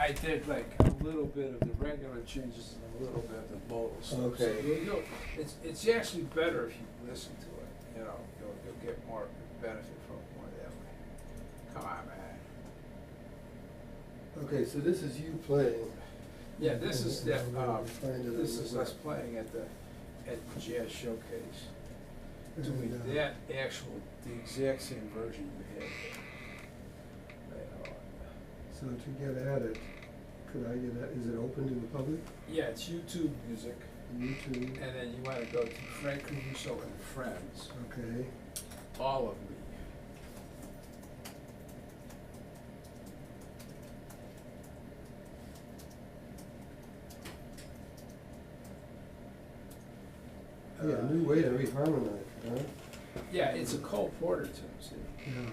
I did like a little bit of the regular changes and a little bit of the modal stuff. Okay. So it's actually better if you listen to it. You know, you'll get more benefit from it more that way. Come on, man. Okay, so this is you playing. Yeah, this is that. This This is us playing at the Jazz Showcase, doing that actual, the exact same version you had. So to get at it, could I get at, is it open to the public? Yeah, it's YouTube music, YouTube. and then you want to go to Frank Caruso and Friends, Okay. all of me. Yeah, new way to reharmonize, huh? Yeah, it's a Cole Porter tune, see? Yeah.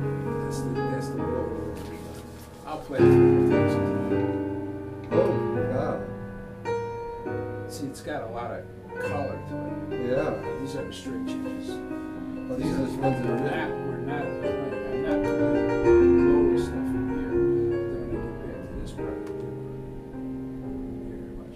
That's the real. I'll play it for you. Oh, wow. See, it's got a lot of color to it. Yeah. These are the string changes. Oh, these are the ones that are written. We're not playing, I'm not playing lower stuff in here. Then when I get back to this part, I'll do very much.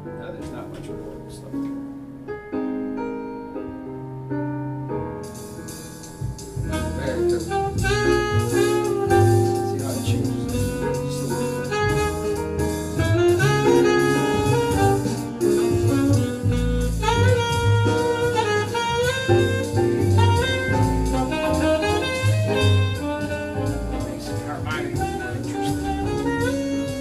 Now there's not much lower stuff there. Very good. See how it changes. Just a little bit. Makes it harmonically more interesting.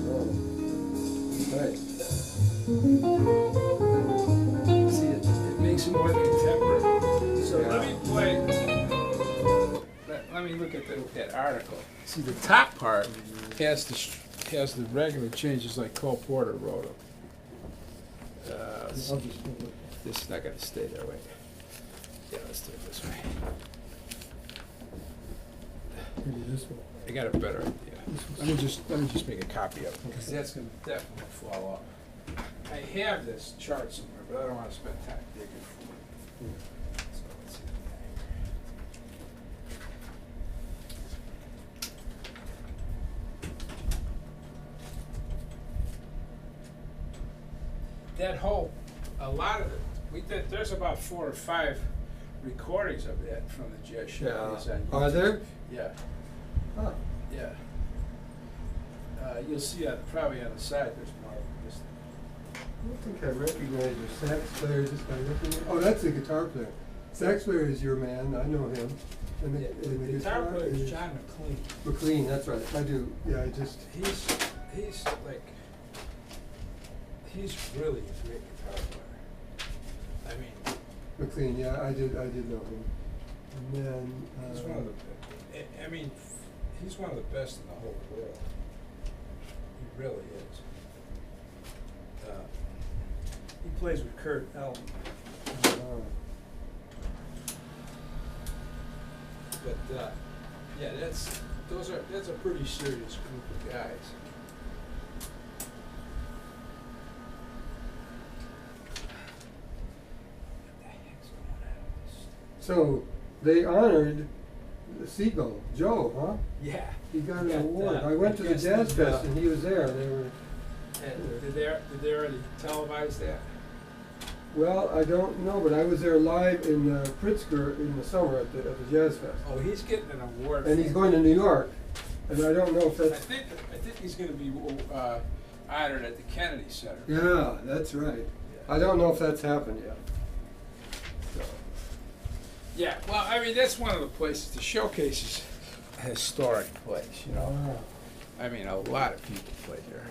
Oh. Nice. See, it makes it more contemporary. So Yeah. let me play. Let me look at that article. See, the top part has the regular changes like Cole Porter wrote them. I'll just flip it. This is not going to stay there. Wait. Yeah, let's do it this way. Maybe this one. I got a better idea. Let me just make a copy of it because that's going to definitely fall off. I have this chart somewhere, but I don't want to spend time digging for it. So let's see. That whole, a lot of it, we did, there's about 4 or 5 recordings of that from the Jazz Show. Yeah. Are there? Yeah, Huh. yeah. You'll see probably on the side there's more of this. I don't think I recognize your sax player just by looking at. Oh, that's the guitar player. Sax player is your man. I know him. And Yeah, the guitar player is John McLean. McLean. That's right. I do. Yeah, I just. He's like, he's really a great guitar player. I mean, McLean. Yeah, I did know him. And then. he's one of the, I mean, he's one of the best in the whole world. He really is. He plays with Kurt Elm. But yeah, that's a pretty serious group of guys. What the heck's going on out of this? So they honored Siegel, Joe, huh? Yeah. He got an Got, award. I went to the guess Jazz that, Fest and he was there. They were. And did they already televise that? Well, I don't know, but I was there live in Pritzker in the summer at the Jazz Fest. Oh, he's getting an award. And he's going to New York, and I don't know if I that's. think he's going to be honored at the Kennedy Center. Yeah, that's right. I don't know if that's happened yet. So. Yeah, well, I mean, that's one of the places to showcase is a historic place, you know. Wow. I mean, a lot of people play there.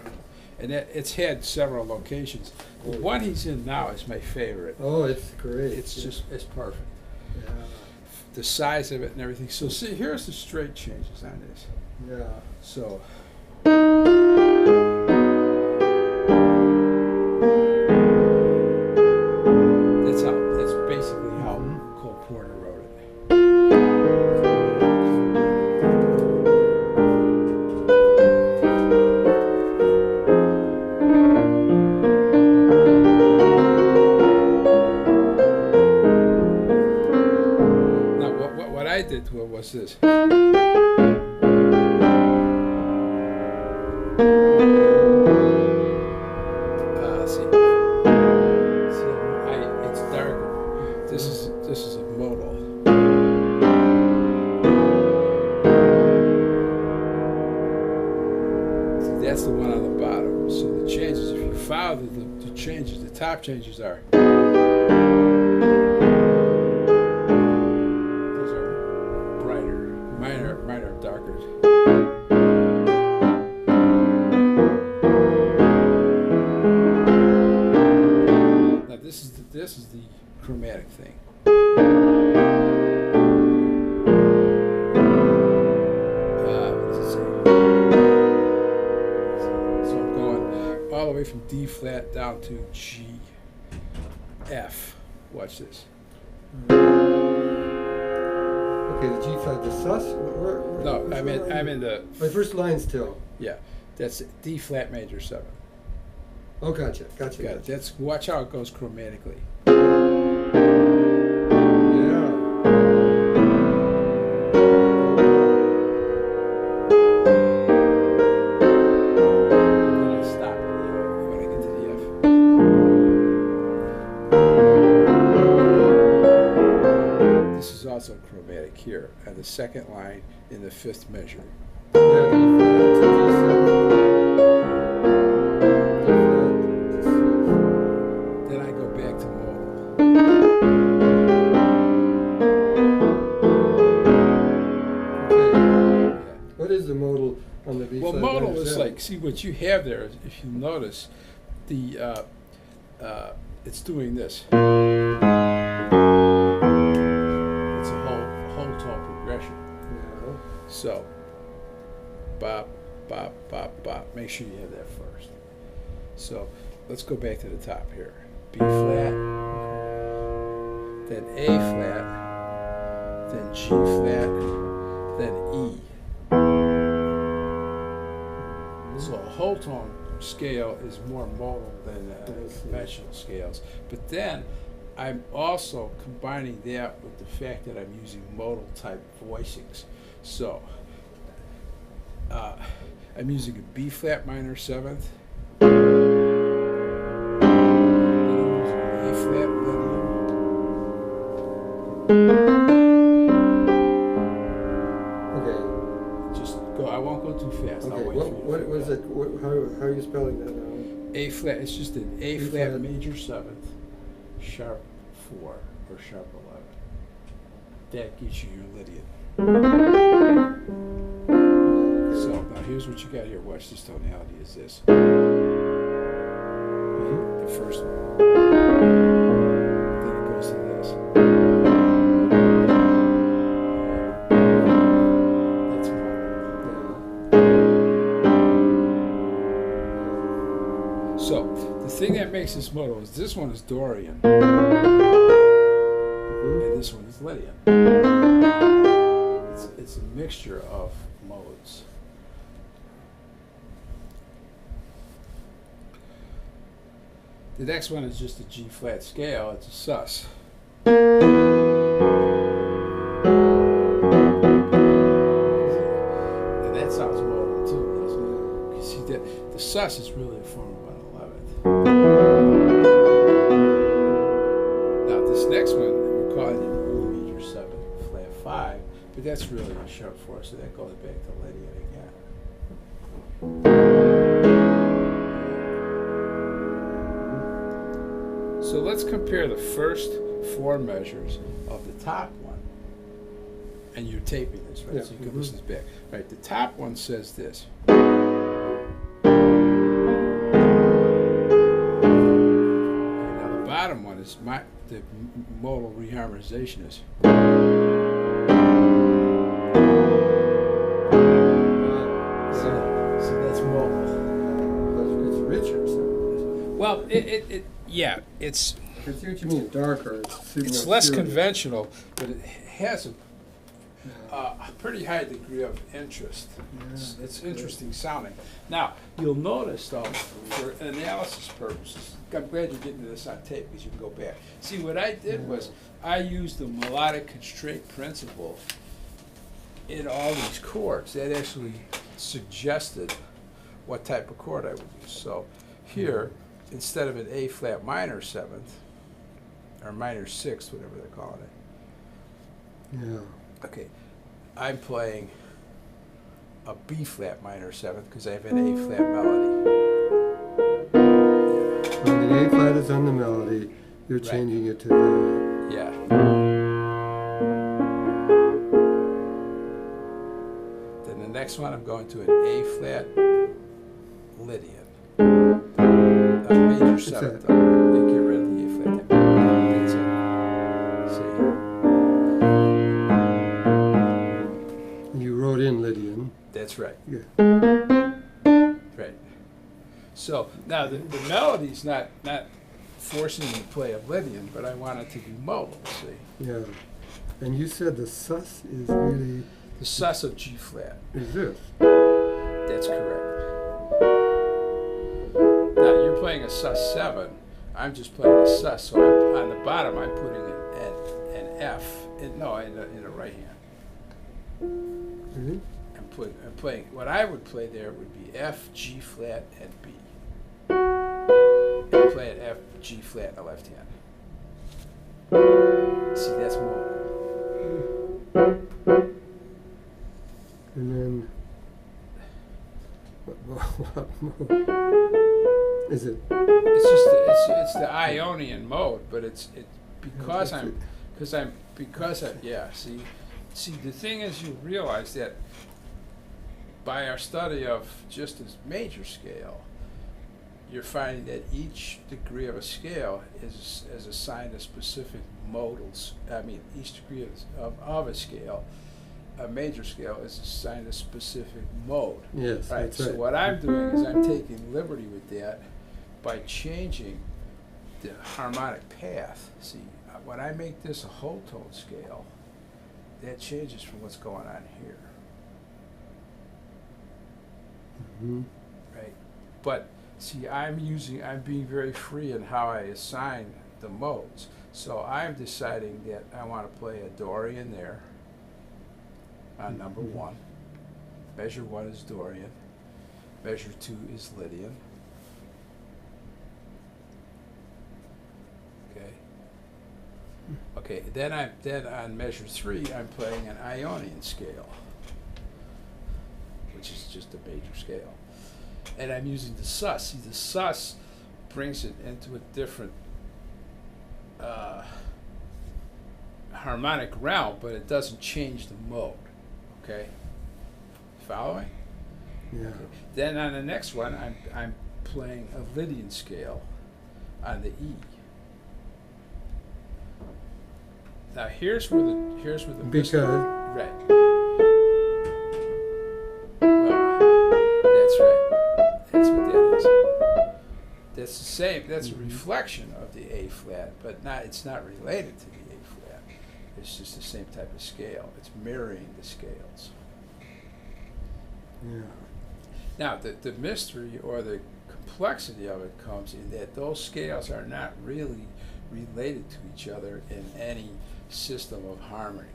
And it's had several locations. The one he's in now is my favorite. Oh, it's great. It's just, it's perfect. Yeah. The size of it and everything. So see, here's the straight changes on this. Yeah. So. That's basically how Cole Porter wrote it. Now, what I did was this. It's darker. This is a modal. That's the one on the bottom. So the changes, if you follow the changes, the top changes are. Those are brighter. Mine are darker. Now this is the chromatic thing. All the way from D flat down to G, F. Watch this. Okay, the G flat, the sus. No, I'm in the. My first line still. Yeah, that's D flat major 7. Oh, gotcha. Got it. That's watch how it goes chromatically. Yeah. Also chromatic here at the second line in the 5th measure. Yeah, Then I go back to modal. Okay. Yeah. What is the modal on the B flat? Well, modal is like, see what you have there is, if you notice, the it's doing this. So, bop, bop, bop, bop. Make sure you have that first. So, let's go back to the top here. B flat, then A flat, then G flat, then E. So a whole tone scale is more modal than conventional scales. But then, I'm also combining that with the fact that I'm using modal type voicings. So, I'm using a B flat minor 7th, then I'm using an A flat Lydian, okay. Just go. I won't go too fast. Okay. I'll wait for you. What was it? How are you spelling that now? A flat. It's just an A flat major 7th, sharp 4 or sharp 11. That gives you your Lydian. So now here's what you got here. Watch this tonality is this. The first one. Then it goes to this. That's modal. So the thing that makes this modal is this one is Dorian. And this one is Lydian. It's a mixture of modes. The next one is just a G flat scale. It's a sus. And that sounds modal too, doesn't it? You see that the sus is really a form of an 11th. Now this next one we're calling it E major 7 flat 5. But that's really a sharp 4, so that goes back to Lydian again. So let's compare the first 4 measures of the top one. And you're taping this, right? Yeah. So you can listen to this back. Right, the top one says this. Bottom one is the modal reharmonization is. So that's modal. It's richer. So. Well, yeah, it's. I see what you mean. Darker. It's less conventional, but it has a pretty high degree of interest. Yeah, It's interesting sounding. Now, you'll notice, though, for analysis purposes, I'm glad you're getting this on tape because you can go back. See, what I did was I used the melodic constraint principle in all these chords. That actually suggested what type of chord I would use. So here, instead of an A flat minor 7th, or minor 6th, whatever they're calling it. Yeah. Okay, I'm playing a B flat minor 7th because I have an A flat melody. When the A flat is on the melody, you're Right. changing it to the. Yeah. Then the next one, I'm going to an A flat Lydian. Major 7th. that? Yeah, get rid of the A flat. That's it. See? You wrote in Lydian. That's right. Yeah. Right. So now the melody's not forcing me to play a Lydian, but I want it to be modal, see? Yeah. And you said the sus is really. The sus of G flat. Is this? That's correct. Now you're playing a sus 7. I'm just playing a sus. So on the bottom, I'm putting an F. In the right hand. Really? I'm playing. What I would play there would be F, G flat, and B. And play an F, G flat in the left hand. See, that's modal. And then. What mode? Is it? It's the Ionian mode, but it's because yeah. See, the thing is, you realize that by our study of just this major scale, you're finding that each degree of a scale is assigned a specific modals. I mean, each degree of a scale, a major scale, is assigned a specific mode. Yes, Right. that's So right. what I'm doing is I'm taking liberty with that by changing the harmonic path. See, when I make this a whole tone scale, that changes from what's going on here. Mhm. Right. But see, I'm being very free in how I assign the modes. So I'm deciding that I want to play a Dorian there on number 1. Measure 1 is Dorian. Measure 2 is Lydian. Okay. Okay. Then on measure 3, I'm playing an Ionian scale, which is just a major scale. And I'm using the sus. See, the sus brings it into a different harmonic realm, but it doesn't change the mode. Okay? Following? Yeah. Then on the next one, I'm playing a Lydian scale on the E. Now here's where the Because. right. That's right. That's what that is. That's the same. That's a reflection of the A flat, but it's not related to the A flat. It's just the same type of scale. It's mirroring the scales. Yeah. Now the mystery or the complexity of it comes in that those scales are not really related to each other in any system of harmony.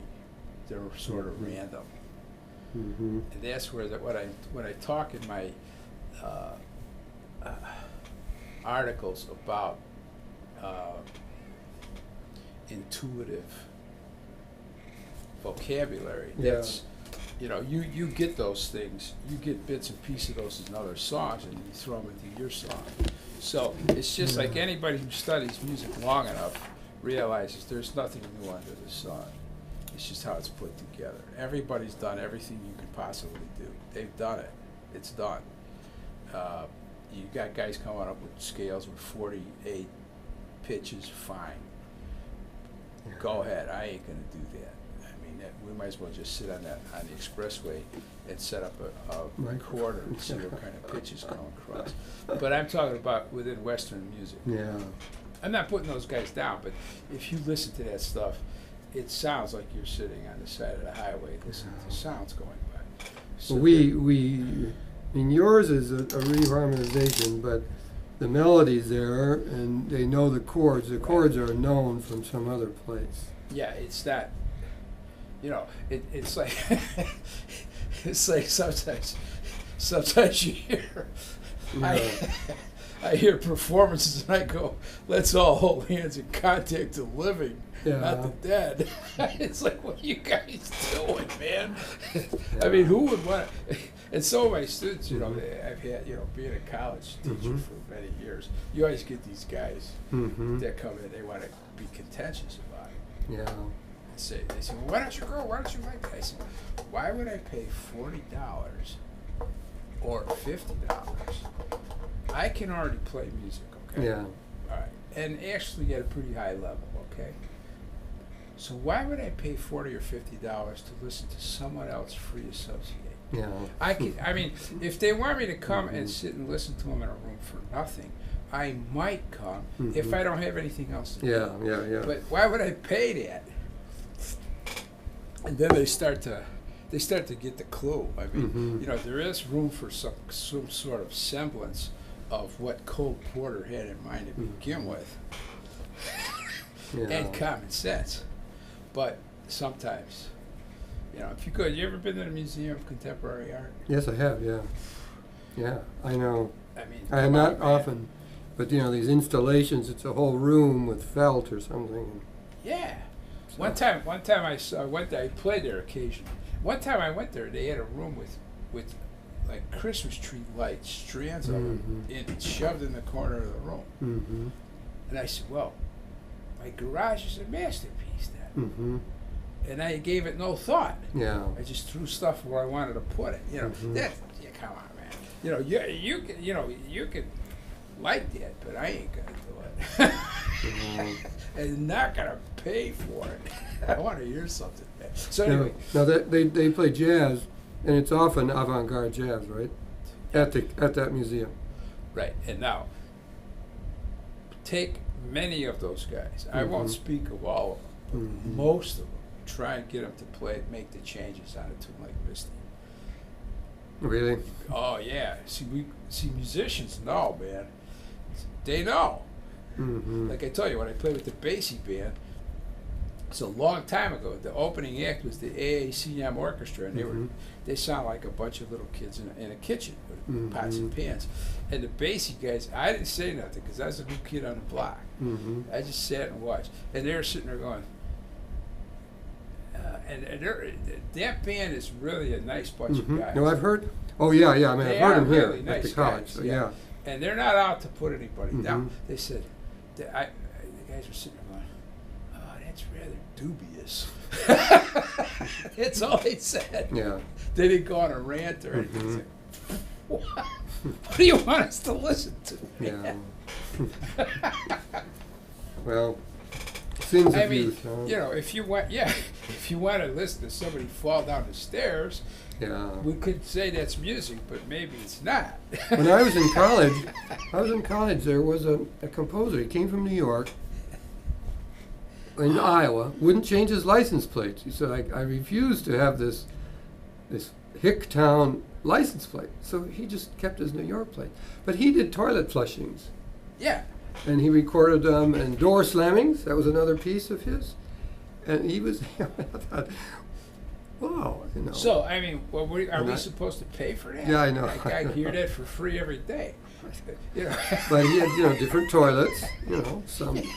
They're sort of random. Mm-hmm. And that's where when I talk in my articles about intuitive vocabulary, that's you get those things, you get bits and pieces of those in other songs, and you throw them into your song. So it's just like anybody who studies music long enough realizes there's nothing new under the sun. It's just how it's put together. Everybody's done everything you could possibly do. They've done it. It's done. You got guys coming up with scales with 48 pitches, fine. Go ahead. I ain't gonna do that. I mean, we might as well just sit on the expressway and set up a recorder and see what kind of pitches come across. But I'm talking about within Western music. Yeah. I'm not putting those guys down, but if you listen to that stuff, it sounds like you're sitting on the side of the highway listening to sounds going by. So Well, I mean, yours is a reharmonization, but the melody's there, and they know the chords. The chords are known from some other place. yeah, it's not. You know, it's like it's like sometimes you hear. I hear performances and I go, let's all hold hands in contact the living, not the dead. It's like, what are you guys doing, man? I mean, who would want to? And some of my students, you know, I've had, you know, being a college teacher for many years, you always get these guys that come in, they want to be contentious about it. Yeah. They say, well, why don't you go? Why don't you like that? I say, why would I pay $40 or $50? I can already play music, okay? Yeah. All right. And actually at a pretty high level, okay? So why would I pay $40 or $50 to listen to someone else free associate? Yeah. I mean, if they want me to come and sit and listen to them in a room for nothing, I might come if I don't have anything else to do. Yeah. But why would I pay that? And then they start to get the clue. I mean, you know, there is room for some sort of semblance of what Cole Porter had in mind to begin with, and common sense. But sometimes, you know, if you could, you ever been to the Museum of Contemporary Art? Yes, I have. Yeah. Yeah, I know. I mean, I am not often, but you know, these installations. It's a whole room with felt or something. Yeah. One time I went there. I played there occasionally. One time I went there, they had a room with like Christmas tree lights, strands of them, shoved in the corner of the room. And I said, well, my garage is a masterpiece then. And I gave it no thought. Yeah. I just threw stuff where I wanted to put it. You know, come on, man. You know, you could like that, but I ain't gonna do it. And not gonna pay for it. I want to hear something, man. So anyway, now they play jazz, and it's often avant-garde jazz, right? At that museum. Right, and now take many of those guys. I won't speak of all of them, but most of them. Try and get them to make the changes on a tune like Misty. Really? Oh yeah. See, musicians know, man. They know. Like I tell you, when I played with the Basie band, it's a long time ago. The opening act was the HHTM orchestra, and they sound like a bunch of little kids in a kitchen with pots and pans. And the Basie guys, I didn't say nothing because I was a new kid on the block. I just sat and watched, and they were sitting there going. And that band is really a nice bunch of guys. No, I've heard. Oh yeah. I mean, I've heard them really here nice at the college. guys, So, yeah. And they're not out to put anybody down. They said, the guys were sitting there going, "Oh, that's rather dubious." That's all they said. Yeah. They didn't go on a rant or anything. What do you want us to listen to? Yeah. Well. Sins I of mean, youth, you know, if you want to listen to somebody fall down the stairs, we could say that's music, but maybe it's not. When I was in college, there was a composer. He came from New York, in Iowa, wouldn't change his license plates. He said, I refuse to have this Hicktown license plate. So he just kept his New York plate. But he did toilet flushings. Yeah. And he recorded them, and door slammings, that was another piece of his. And he was, I thought, wow, you know. So, I mean, well, are we supposed to pay for that? Yeah, I know. I hear that for free every day. You know. But he had, different toilets, some, you know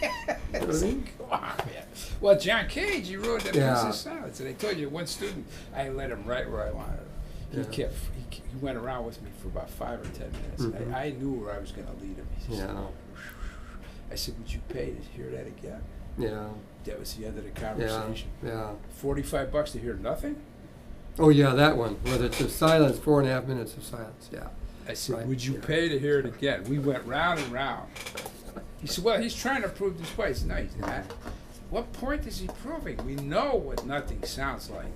what I mean? Come on, man. Well, John Cage, he wrote that piece of sonnets, and I told you, one student, I let him write where I wanted him. He went around with me for about 5 or 10 minutes. Mhm. I knew where I was going to lead him. He said, Yeah. I said, would you pay to hear that again? Yeah. That was the end of the Yeah. conversation. Yeah. $45 to hear nothing? Oh yeah, that one. Where it's just silence, 4.5 minutes of silence. Yeah. I said, Right. would you Yeah. pay to hear it again? We went round and round. He said, well, he's trying to prove this point. I said, no, he's not. What point is he proving? We know what nothing sounds like.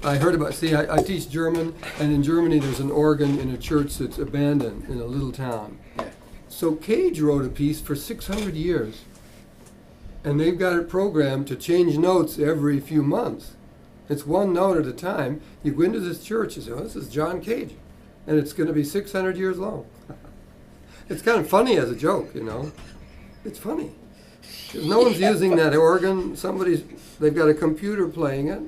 I heard about. See, I teach German, and in Germany there's an organ in a church that's abandoned in a little town. Yeah. So Cage wrote a piece for 600 years, and they've got it programmed to change notes every few months. It's one note at a time. You go into this church and say, oh, this is John Cage, and it's going to be 600 years long. It's kind of funny as a joke, you know. It's funny. 'Cause no one's using that organ. They've got a computer playing it,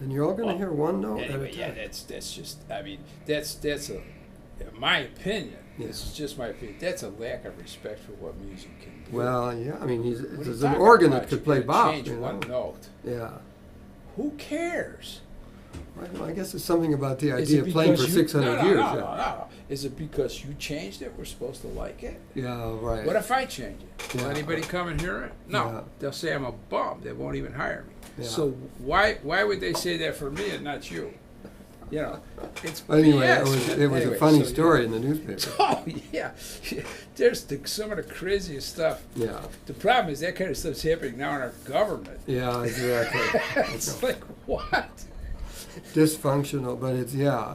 and you're all going to hear one note at a Anyway, time. yeah, that's just, I mean, that's a, in my opinion, this Yeah. is just my opinion, that's a lack of respect for what music can do. Well, yeah. I mean, What are you there's an talking organ about? that could You're play gonna Bach. change You know? one note. Yeah. Who cares? Well, I guess there's something about the Is idea it of playing for because you- 600 no, years. No, yeah. no. Is it because you changed it? We're supposed to like it? Yeah, right. What if I change it? Will Yeah. anybody come and hear it? No. Yeah. They'll say I'm a bum. They won't even hire me. Yeah. So why would they say that for me and not you? You know, it's Anyway, BS. it was Anyway, a funny so, story yeah. in the newspaper. Oh yeah, there's some of the craziest stuff. Yeah. The problem is that kind of stuff's happening now in our government. Yeah, exactly. It's like what? Dysfunctional, but it's, yeah.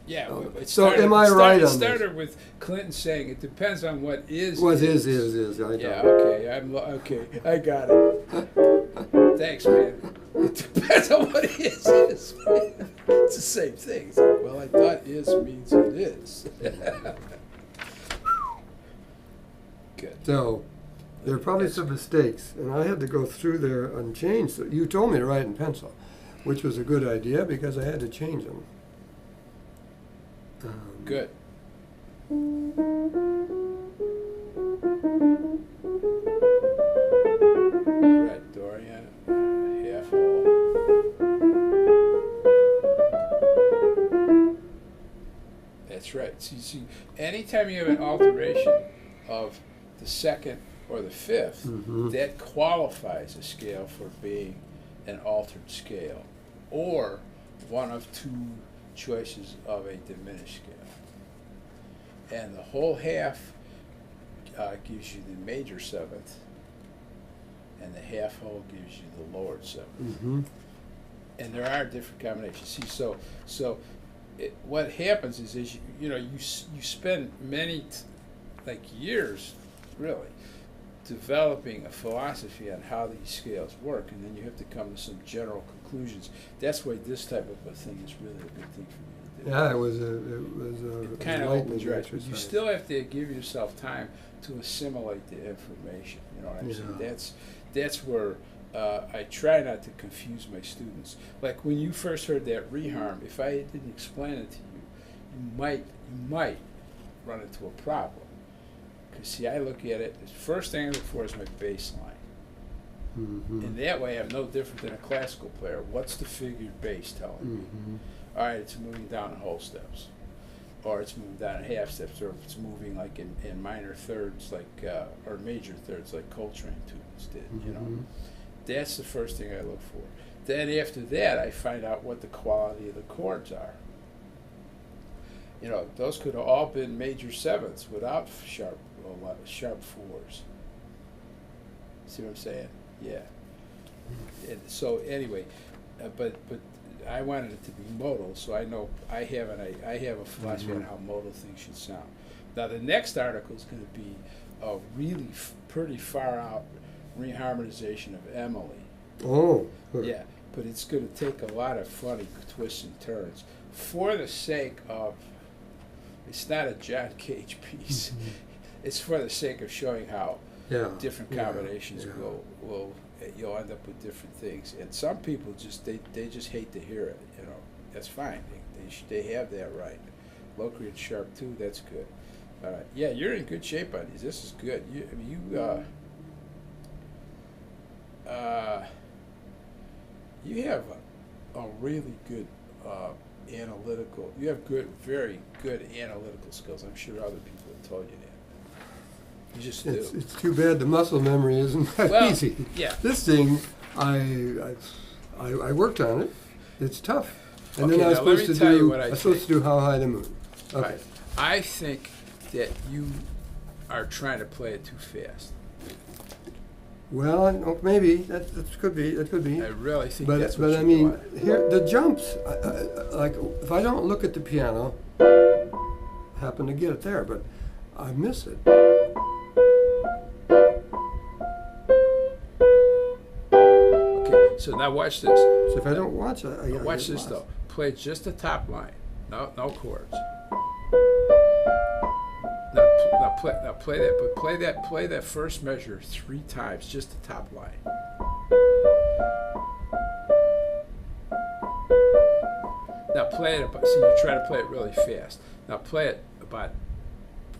Yeah. Oh, It so am I right It on this? started with Clinton saying it depends on what is. What is. I don't. Yeah. Okay. Okay. I got it. Thanks, man. It depends on what is. It's the same thing. It's like, well, I thought is means it is. Good. So, there are probably some mistakes, and I had to go through there and change. So you told me to write in pencil, which was a good idea because I had to change them. Good. Right, Dorian, half hole. That's right. See, anytime you have an alteration of the second or the fifth, Mhm. that qualifies a scale for being an altered scale, or one of two choices of a diminished scale. And the whole half gives you the major seventh, and the half whole gives you the lowered seventh. Mm-hmm. And there are different combinations. See, so what happens is you spend many years really developing a philosophy on how these scales work, and then you have to come to some general conclusions. That's why this type of a thing is really a good thing for you to do. Yeah, it was a Kind of enlightening opens your eyes, but you exercise. still have to give yourself time to assimilate the information. You know what I'm saying? Yeah. That's where I try not to confuse my students. Like when you first heard that reharm, if I didn't explain it to you, you might run into a problem. Because see, I look at it, the first thing I look for is my baseline. Mm-hmm. And that way I'm no different than a classical player. What's the figured bass telling me? Mm-hmm. All right, it's moving down in whole steps, or it's moving down in half steps, or if it's moving like in minor thirds, or major thirds, like Coltrane tunes did. You know, Mhm. that's the first thing I look for. Then after that, I find out what the quality of the chords are. You know, those could have all been major sevenths without sharp fours. See what I'm saying? Yeah. And so anyway, but I wanted it to be modal, so I know I have a philosophy on how modal things should sound. Now the next article is going to be a really pretty far out reharmonization of Emily. Oh. Good. Yeah, but it's going to take a lot of funny twists and turns for the sake of. It's not a John Cage piece. Mhm. It's for the sake of showing how Yeah. different Yeah. combinations Yeah. will you'll end up with different things. And some people just they just hate to hear it. You know, that's fine. They have that right. Locrian sharp too. That's good. Yeah, you're in good shape on these. This is good. You have a really good analytical. You have very good analytical skills. I'm sure other people have told you that. You just do. It's too bad the muscle memory isn't that easy. Yeah. This thing, I worked on it. It's tough. And Okay, then I was now let me supposed to tell you do. what I I was supposed to do How High the Moon. Okay. Right. I think that you are trying to play it too fast. Well, maybe that could be. That could be. I really think But that's what I you're mean, doing. here the jumps. Like if I don't look at the piano, I happen to get it there, but I miss it. Okay, so now watch this. So if I don't watch it, I Watch get this lost. though. Play just the top line. No chords. Now play that. But play that first measure 3 times, just the top line. Now play it. See, you're trying to play it really fast. Now play it about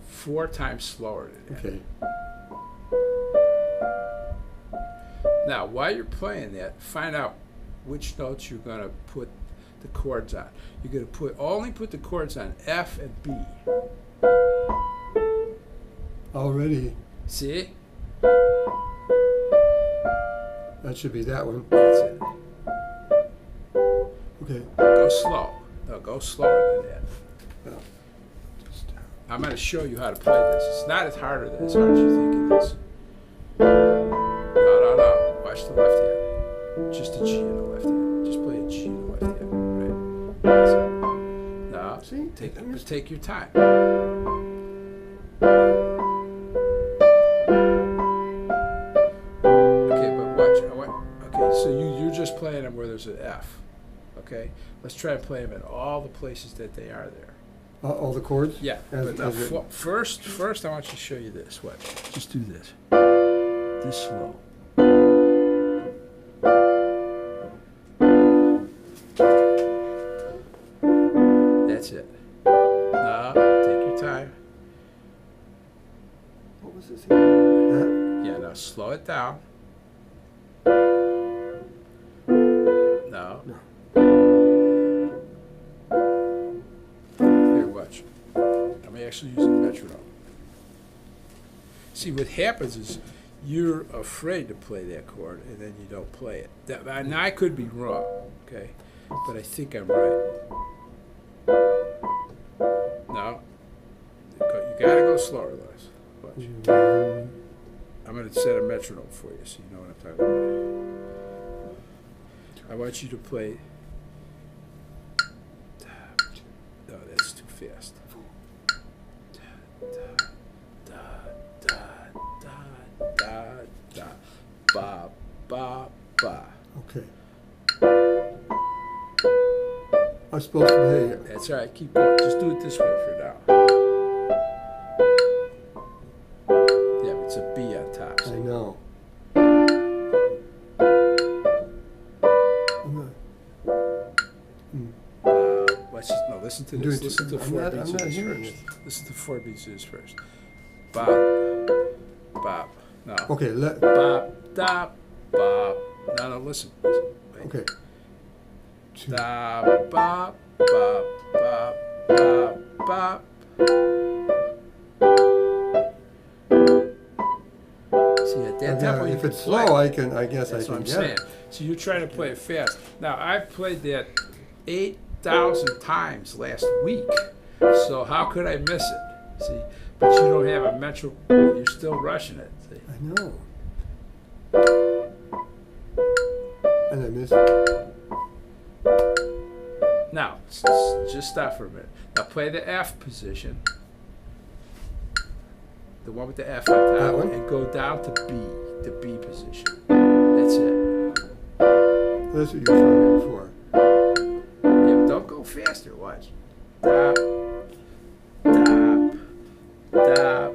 4 times slower than that. Okay. Now, while you're playing that, find out which notes you're going to put the chords on. You're going to only put the chords on F and B. Already, See? that should be that one. That's it. Okay. Go slow. No, go slower than that. Well, I'm going to show you how to play this. It's not as hard as you think it is. No. Watch the left hand. Just a G in the left hand. Just play a G in the left hand. Right? That's it. Now, See? take your time. Okay, but watch. Okay, so you're just playing them where there's an F. Okay? Let's try to play them in all the places that they are there. all the chords? Yeah. As- But now, as written. first, I want you to show you this. Watch. Just do this. This slow. That's it. Now, take your time. What was this here? Yeah, now slow it down. No. Here, watch. I'm actually using metronome. See, what happens is you're afraid to play that chord, and then you don't play it. And I could be wrong, okay? But I think I'm right. No. You gotta go slower, Les. Watch. I'm going to set a metronome for you so you know what I'm talking about. I want you to play. No, that's too fast. Ba, ba, ba. Okay. I'm supposed to play it. That's all right. Keep going. Just do it this way for now. Yeah, but it's a B on top. I See? know. Let's just listen to this. Listen to 4 beats of this first. Listen to 4 beats of this first. Bop, bop. No. Okay, Bop, dop, bop. No, listen. Wait. okay. Da, bop, bop, bop, bop, bop. See, at that tempo you If can it's play. slow, I guess That's I can what I'm get saying. it. So you're trying to play it fast. Now, I've played that 8,000 times last week. So how could I miss it? See, but you don't have a metro. You're still rushing it. See? I know. And I missed it. Now, just stop for a minute. Now play the F position. The one with the F on That top. one? And go down to B, the B position. That's it. That's what you were trying before. Yeah, but don't go faster. Watch. Dop, dop, dop,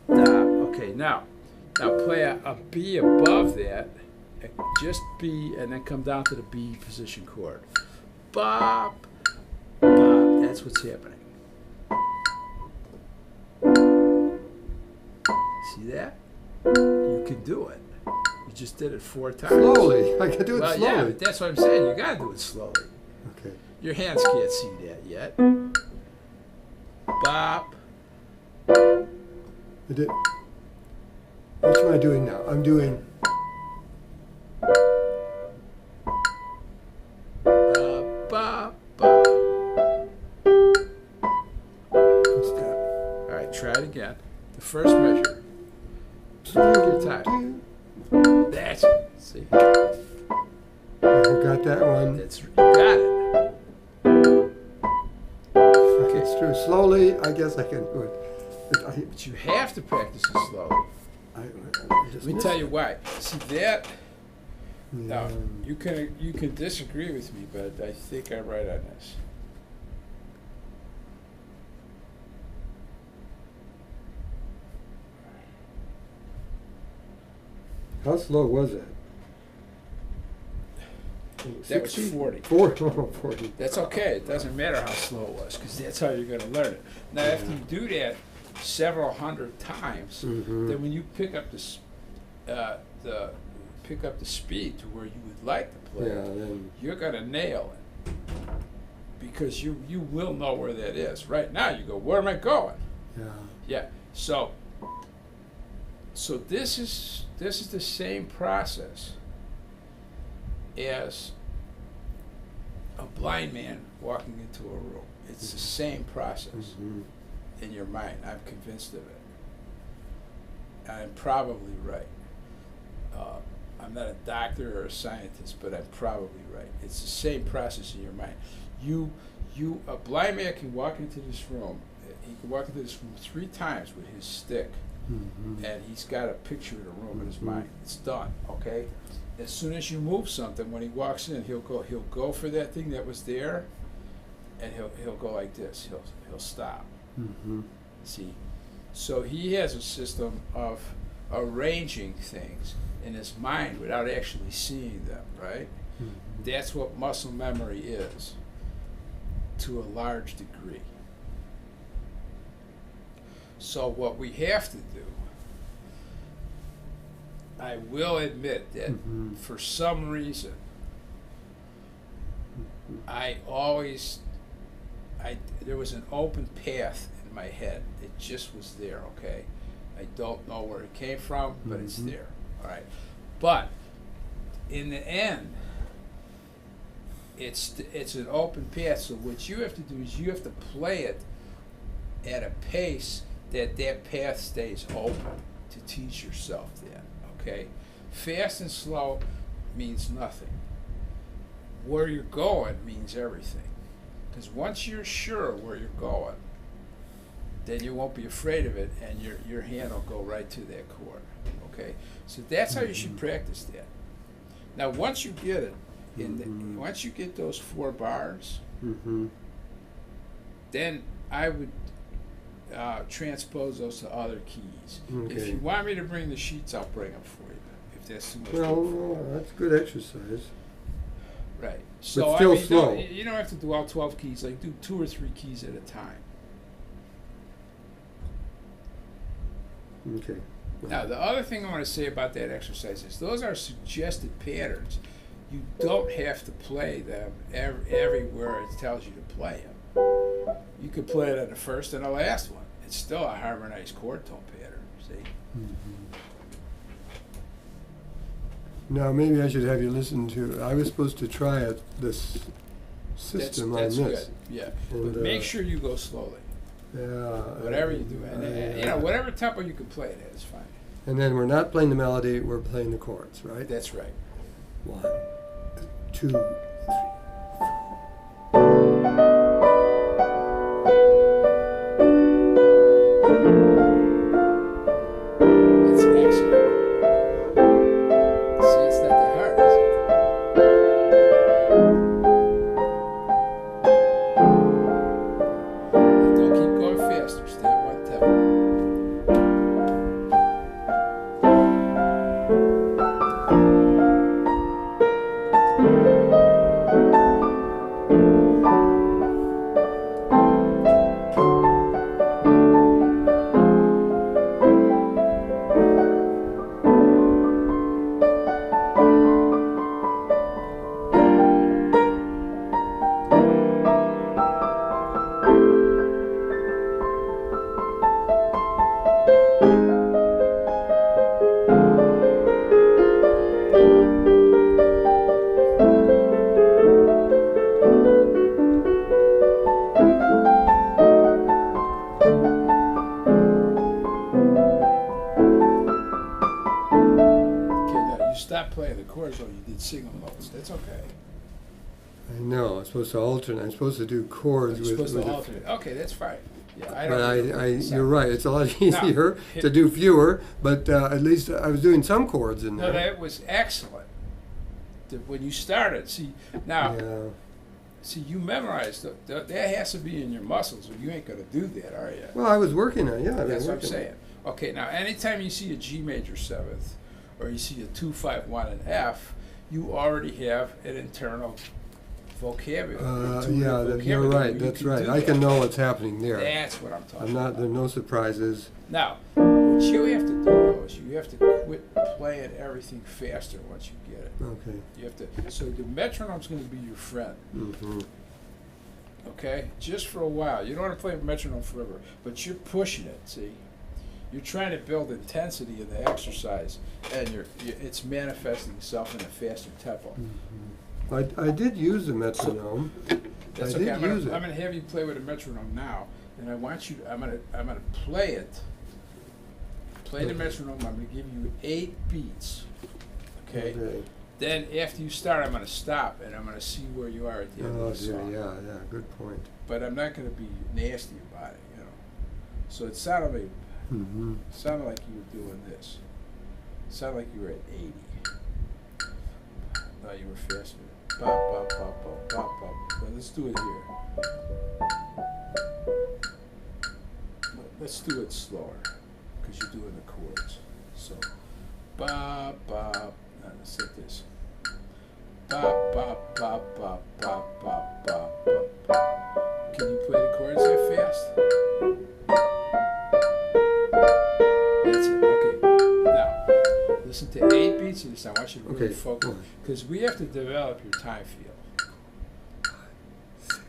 dop. Okay, now play a B above that. Just B, and then come down to the B position chord. Bop, bop. That's what's happening. See that? You can do it. You just did it 4 times. Slowly. I can do it Well, slowly. yeah, but that's what I'm saying. You gotta do it slowly. Okay. Your hands can't see that yet. Bop. Which am I doing now? I'm doing. Bop, bop. What's that? All right, try it again. The first measure. Take your time. That's it. See? I got that one. You got it. Okay, it's true. Slowly, I guess I can do it. But you have to practice it slowly. Let me tell you why. See that? Now, you can disagree with me, but I think I'm right on this. How slow was that? That was 40. 40. That's okay. It doesn't matter how slow it was, because that's how you're going to learn it. Now, after you do that several hundred times, then when you pick up the speed to where you would like to play it, you're going to nail it, because you will know where that is. Right now, you go, where am I going? Yeah. So this is the same process as a blind man walking into a room. It's the same process in your mind. I'm convinced of it. I'm probably right. I'm not a doctor or a scientist, but I'm probably right. It's the same process in your mind. A blind man can walk into this room. He can walk into this room 3 times with his stick, and he's got a picture of the room in his mind. It's done. Okay. As soon as you move something, when he walks in, he'll go for that thing that was there, and he'll go like this. He'll stop. See, so he has a system of arranging things in his mind without actually seeing them. Right? That's what muscle memory is, to a large degree. So what we have to do, I will admit that for some reason, there was an open path in my head. It just was there, okay? I don't know where it came from, but it's there, all right? But in the end, it's an open path, so what you have to do is you have to play it at a pace that path stays open, to teach yourself that, okay? Fast and slow means nothing. Where you're going means everything. Because once you're sure where you're going, then you won't be afraid of it, and your hand will go right to that chord, okay? So that's how you should practice that. Now, once you get it, once you get those 4 bars, then I would transpose those to other keys. If you want me to bring the sheets, I'll bring them for you. If that's too much. Well, that's good exercise. Right. So still slow. You don't have to do all 12 keys. Like, do 2 or 3 keys at a time. Okay. Now, the other thing I want to say about that exercise is those are suggested patterns. You don't have to play them everywhere it tells you to play them. You could play it on the first and the last one. It's still a harmonized chord tone pattern, see? Now, maybe I should have you listen to. I was supposed to try this system that's on this. Good. Yeah, And, but make sure you go slowly. Yeah. Whatever you do, and whatever tempo you can play it at is fine. And then we're not playing the melody; we're playing the chords, right? That's right. 1, 2, 3. That's excellent. See, it's not that hard, is it? Don't keep going faster. Stay at 1 tempo. playing the chords, though, you did single notes. That's okay. I know. I'm supposed to alternate. I'm supposed to do chords You're with. supposed to alternate. Okay, that's fine. Yeah, I But don't. you're right. It's a lot easier to do fewer. But at least I was doing some chords in No, there. that was excellent. When you started, see now. Yeah. See, you memorized that has to be in your muscles, or you ain't gonna do that, are you? Well, I was working on it. Yeah, That's what I'm saying. Okay, now anytime you see a G major seventh, or you see a 2-5-1 and F, you already have an internal vocabulary. You're right. That's right. I can know what's happening there. That's what I'm talking I'm not. about. There are no surprises. Now, what you have to do though is you have to quit playing everything faster once you get it. Okay. You have to. So the metronome's going to be your friend. Mm-hmm. Okay, just for a while. You don't want to play metronome forever, but you're pushing it. See, you're trying to build intensity in the exercise, and it's manifesting itself in a faster tempo. Mm-hmm. I did use the metronome. That's I okay. did I'm use it. gonna have you play with a metronome now, and I want you. I'm gonna play it. Play the metronome. I'm gonna give you 8 beats. Okay. Then after you start, I'm gonna stop, and I'm gonna see where you are at the end of the song. Yeah, good point. But I'm not gonna be nasty about it, you know. So it sounded like sounded like you were doing this. It sounded like you were at 80. No, you were faster. Bop, bop, bop, bop, bop, bop. Now let's do it here. Let's do it slower, because you're doing the chords. So, bop, bop. Now let's hit this. Bop, bop, bop, bop, bop, bop, bop, bop, bop. Can you play the chords that fast? That's it. Okay. Now, listen to 8 beats of this. I want you to really focus, because we have to develop your time feel. 5, 6,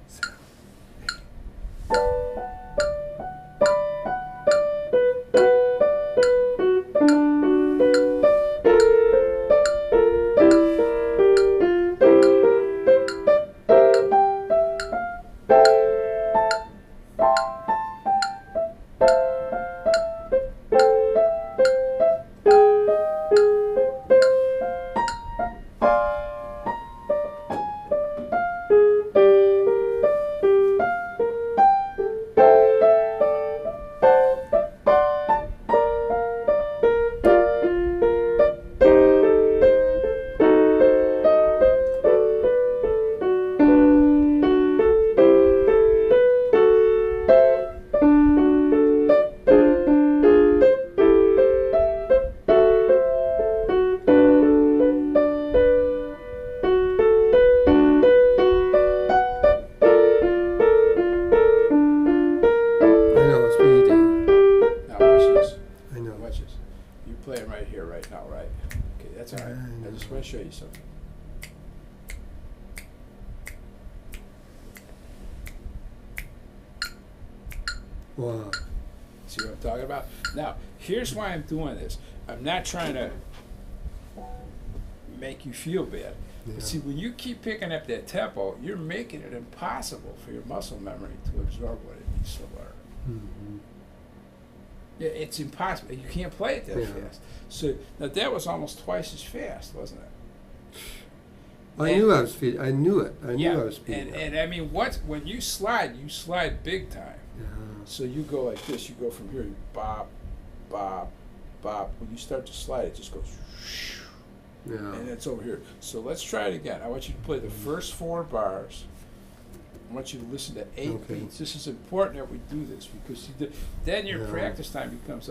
7, show you something. Wow. See what I'm talking about? Now, here's why I'm doing this. I'm not trying to make you feel bad. Yeah. But see, when you keep picking up that tempo, you're making it impossible for your muscle memory to absorb what it needs to learn. Mm-hmm. Yeah, it's impossible. You can't play it that fast. So now that was almost twice as fast, wasn't it? I knew I was speeding. I knew it. I knew I was speeding. And I mean, when you slide big time. Yeah. So you go like this. You go from here, you bop, bop, bop. When you start to slide, it just goes. Yeah. And it's over here. So let's try it again. I want you to play the first 4 bars. I want you to listen to 8 beats. This is important that we do this because then your practice time becomes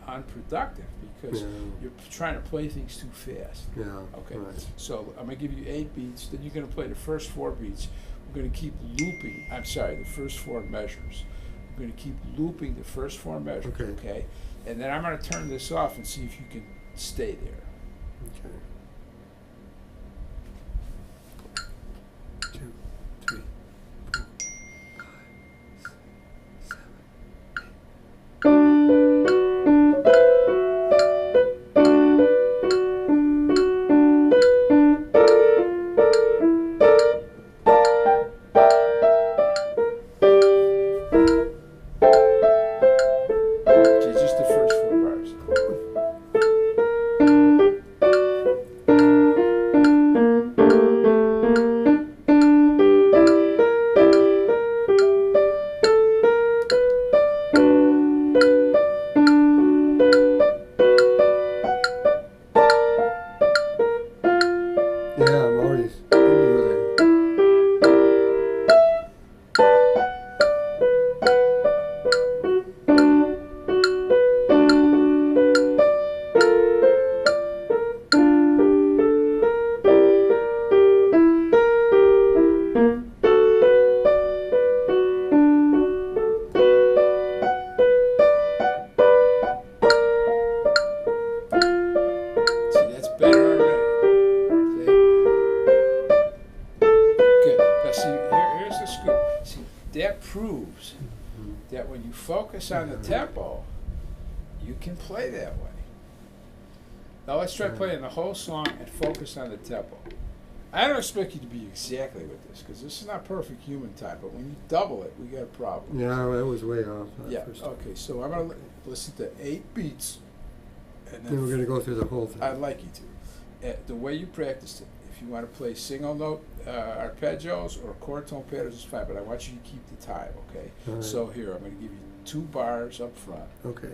unproductive because you're trying to play things too fast. Yeah. Okay. Right. So I'm going to give you 8 beats. Then you're going to play the first 4 beats. We're going to keep looping. I'm sorry, the first 4 measures. We're going to keep looping the first 4 measures. Okay. And then I'm going to turn this off and see if you can stay there. Okay. 2, 3, 4, 5, 6, 7, 8. grooves that when you focus on the tempo, you can play that way. Now let's try playing the whole song and focus on the tempo. I don't expect you to be exactly with this, because this is not perfect human time, but when you double it, we got a problem. Yeah, that was way off. Yeah, okay, so I'm going to listen to 8 beats. And Then we're going to go through the whole thing. I'd like you to. The way you practiced it, if you want to play single note arpeggios or chord tone patterns, is fine, but I want you to keep the time, okay? Right. So here, I'm going to give you 2 bars up front. Okay.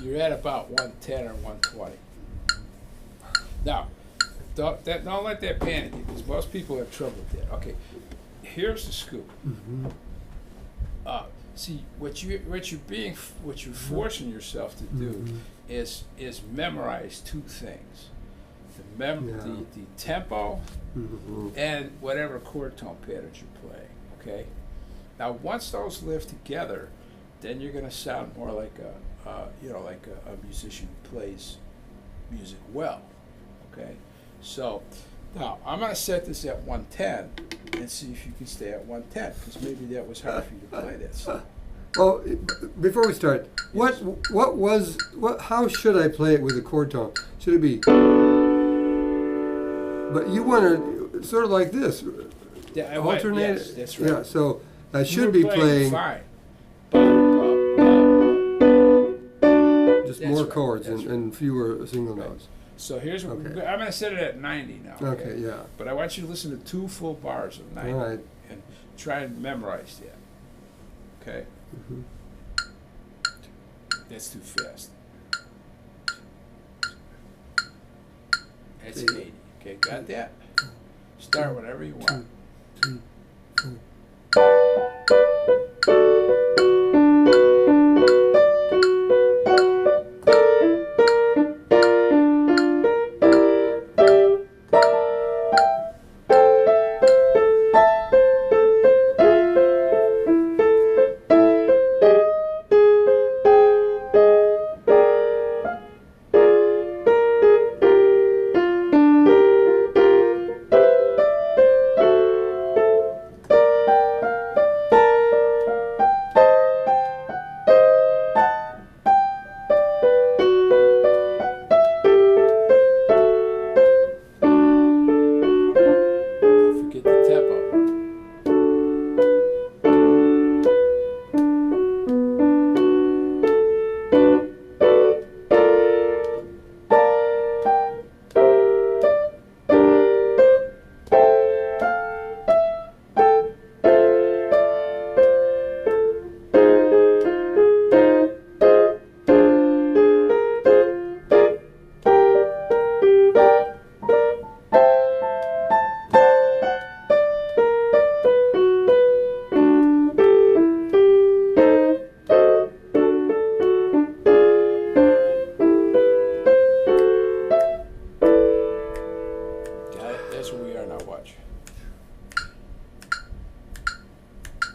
You're at about 110 or 120. Now, don't let that panic you, because most people have trouble with that. Okay, here's the scoop. Mm-hmm. See, what you're forcing yourself to do is memorize 2 things: the tempo and whatever chord tone patterns you play. Okay. Now, once those live together, then you're going to sound more like a musician who plays music well. Okay. So now I'm going to set this at 110 and see if you can stay at 110, because maybe that was hard for you to play that song. Well, before we start, how should I play it with a chord tone? Should it be? But you want to sort of like this, alternate. Yes, that's right. Yeah, so I should be playing fine. Just more chords and fewer single notes. So here's what I'm going to set it at 90 now. Okay, yeah. But I want you to listen to 2 full bars of 90 and try and memorize that. Okay? Mm-hmm. That's too fast. That's 80. Okay, got that? Start whenever you want. 2, 3, 4.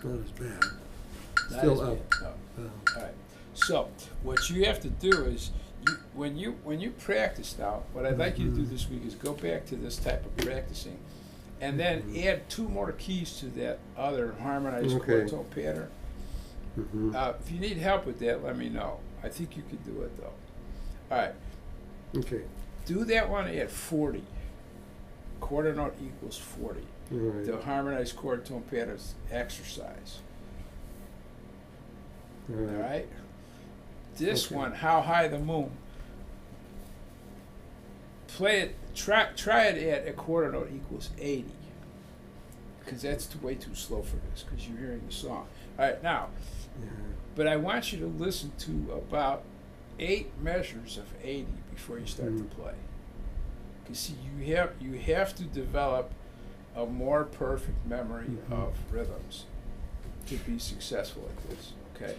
Not as bad. Not Still as up. bad, no. All right. So what you have to do is, when you practice now, what I'd like you to do this week is go back to this type of practicing, and then add 2 more keys to that other harmonized chord tone pattern. If you need help with that, let me know. I think you can do it though. All right. Okay. Do that one at 40. Quarter note equals 40. Right. The harmonized chord tone patterns exercise. All right. This one, How High the Moon. Play it. Try it at a quarter note equals 80. Because that's way too slow for this. Because you're hearing the song. All right. Now, but I want you to listen to about 8 measures of 80 before you start to play. Because see, you have to develop a more perfect memory of rhythms to be successful at this. Okay.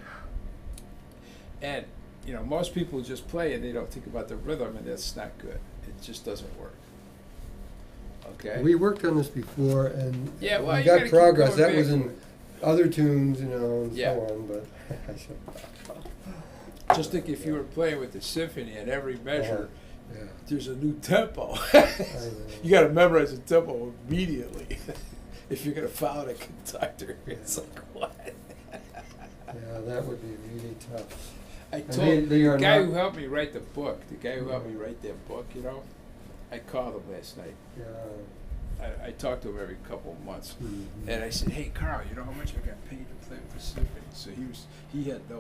And you know, most people just play and they don't think about the rhythm, and that's not good. It just doesn't work. Okay. We worked on this before, and we got progress. That was in other tunes, you know, and so on. But just think if you were playing with the symphony, and every measure there's a new tempo. You got to memorize the tempo immediately if you're going to follow the conductor. It's like what? Yeah, that would be really tough. I told the guy who helped me write the book, you know, I called him last night. Yeah. I talked to him every couple of months, and I said, "Hey, Carl, you know how much I got paid to play with the symphony?" So he had no